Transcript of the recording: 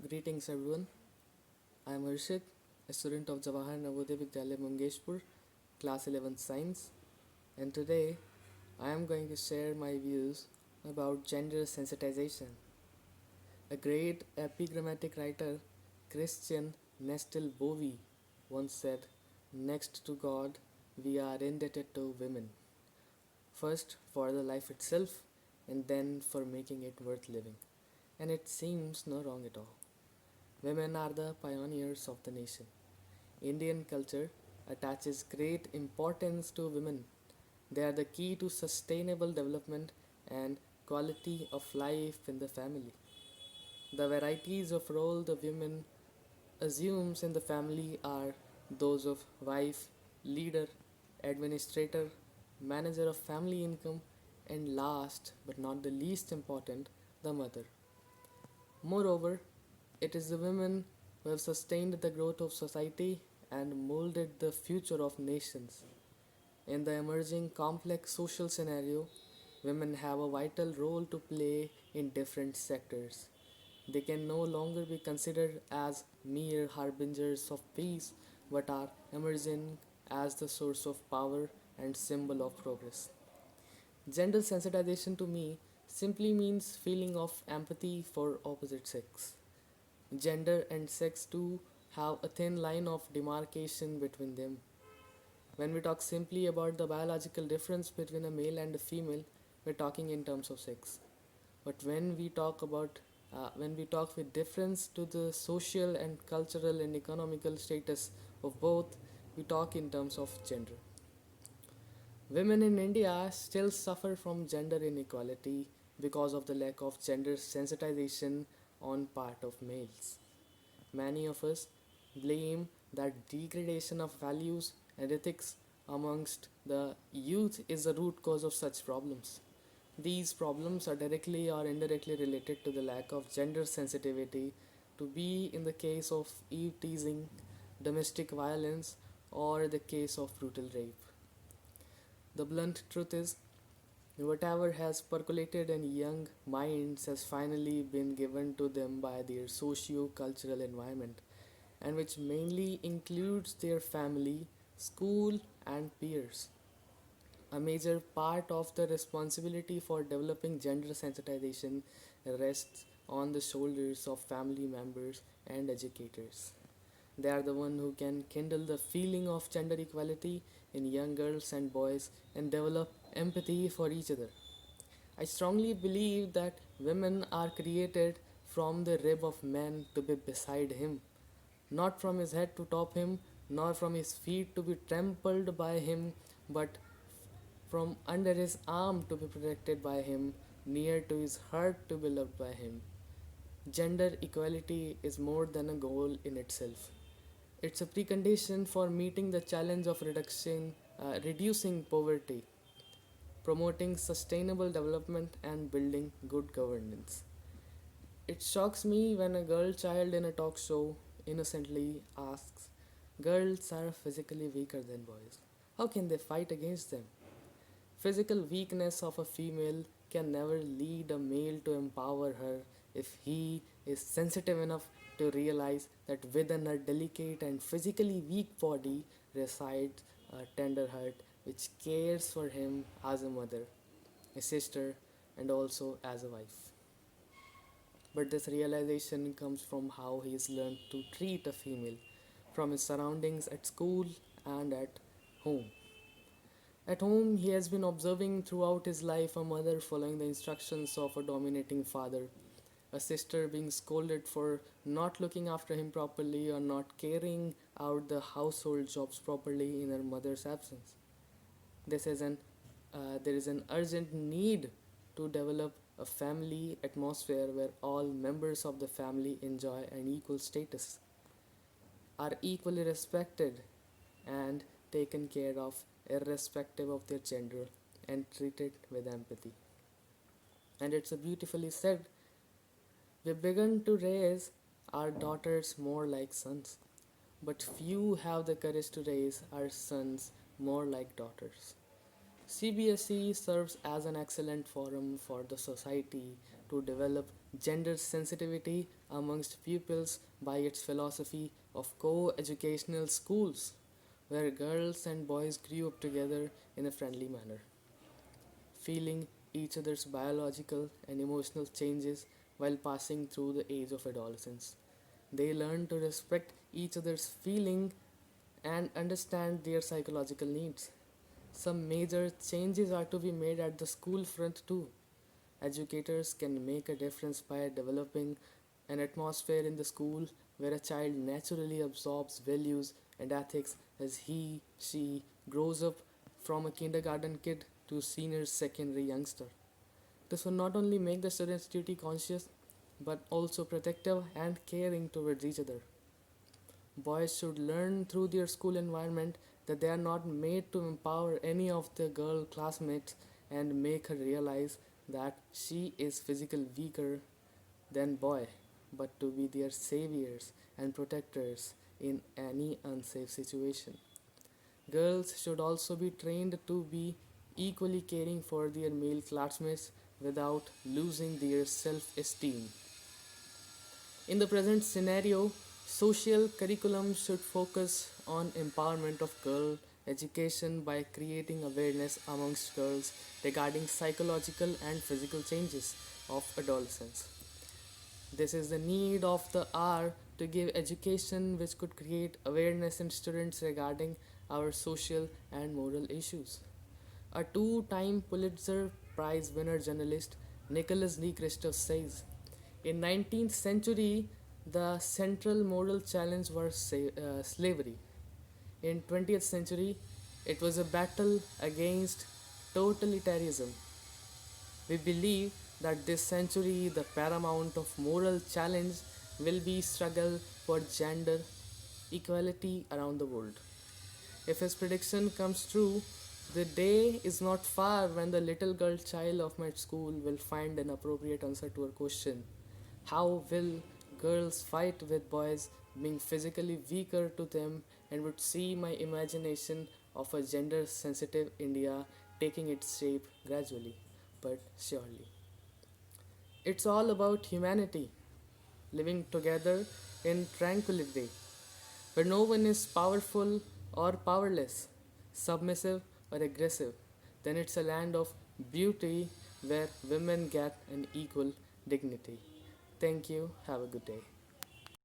Greetings everyone. I am Harshit, a student of Jawahar Navodaya Vidyalaya Mungeshpur, class 11 science, and today I am going to share my views about gender sensitization. A great epigrammatic writer, Christian Nestle Bowie, once said, "Next to God, we are indebted to women, first for the life itself, and then for making it worth living." And it seems no wrong at all. Women are the pioneers of the nation. Indian culture attaches great importance to women. They are the key to sustainable development and quality of life in the family. The varieties of role the women assumes in the family are those of wife, leader, administrator, manager of family income, and last but not the least important, the mother. Moreover, it is the women who have sustained the growth of society and molded the future of nations. In the emerging complex social scenario, women have a vital role to play in different sectors. They can no longer be considered as mere harbingers of peace, but are emerging as the source of power and symbol of progress. Gender sensitization to me simply means feeling of empathy for opposite sex. Gender and sex too have a thin line of demarcation between them. When we talk simply about the biological difference between a male and a female, we're talking in terms of sex. But when we talk with difference to the social and cultural and economical status of both, we talk in terms of gender. Women in India still suffer from gender inequality because of the lack of gender sensitization on part of males. Many of us blame that degradation of values and ethics amongst the youth is the root cause of such problems. These problems are directly or indirectly related to the lack of gender sensitivity, to be in the case of eve teasing, domestic violence, or the case of brutal rape. The blunt truth is, whatever has percolated in young minds has finally been given to them by their socio cultural environment, and which mainly includes their family, school, and peers. A major part of the responsibility for developing gender sensitization rests on the shoulders of family members and educators. They are the one who can kindle the feeling of gender equality in young girls and boys and develop empathy for each other. I strongly believe that women are created from the rib of man to be beside him, not from his head to top him, nor from his feet to be trampled by him, but from under his arm to be protected by him, near to his heart to be loved by him. Gender equality is more than a goal in itself. It's a precondition for meeting the challenge of reducing poverty, promoting sustainable development, and building good governance. It shocks me when a girl child in a talk show innocently asks, "Girls are physically weaker than boys. How can they fight against them?" Physical weakness of a female can never lead a male to empower her if he is sensitive enough to realize that within her delicate and physically weak body resides a tender heart which cares for him as a mother, a sister, and also as a wife. But this realization comes from how he has learned to treat a female, from his surroundings at school and at home. At home, he has been observing throughout his life a mother following the instructions of a dominating father, a sister being scolded for not looking after him properly or not carrying out the household jobs properly in her mother's absence. This is an there is an urgent need to develop a family atmosphere where all members of the family enjoy an equal status, are equally respected, and taken care of irrespective of their gender and treated with empathy. And it's a beautifully said, we begun to raise our daughters more like sons, but few have the courage to raise our sons more like daughters. CBSE serves as an excellent forum for the society to develop gender sensitivity amongst pupils by its philosophy of co educational schools, where girls and boys grew up together in a friendly manner, feeling each other's biological and emotional changes while passing through the age of adolescence. They learn to respect each other's feeling and understand their psychological needs. Some major changes are to be made at the school front too. Educators can make a difference by developing an atmosphere in the school where a child naturally absorbs values and ethics as she grows up from a kindergarten kid to senior secondary youngster. This will not only make the students duty conscious but also protective and caring towards each other. Boys should learn through their school environment that they are not made to empower any of their girl classmates and make her realize that she is physically weaker than boy, but to be their saviors and protectors in any unsafe situation. Girls should also be trained to be equally caring for their male classmates without losing their self-esteem. In the present scenario, social curriculum should focus on empowerment of girl education by creating awareness amongst girls regarding psychological and physical changes of adolescence. This is the need of the hour to give education which could create awareness in students regarding our social and moral issues. A two-time Pulitzer Prize winner journalist Nicholas D. Christoph says, in 19th century, the central moral challenge was slavery. In 20th century, it was a battle against totalitarianism. We believe that this century the paramount of moral challenge will be struggle for gender equality around the world. If his prediction comes true, the day is not far when the little girl child of my school will find an appropriate answer to her question. How will girls fight with boys being physically weaker to them and would see my imagination of a gender sensitive India taking its shape gradually but surely. It's all about humanity living together in tranquility where no one is powerful or powerless, submissive or aggressive. Then it's a land of beauty where women get an equal dignity. Thank you. Have a good day.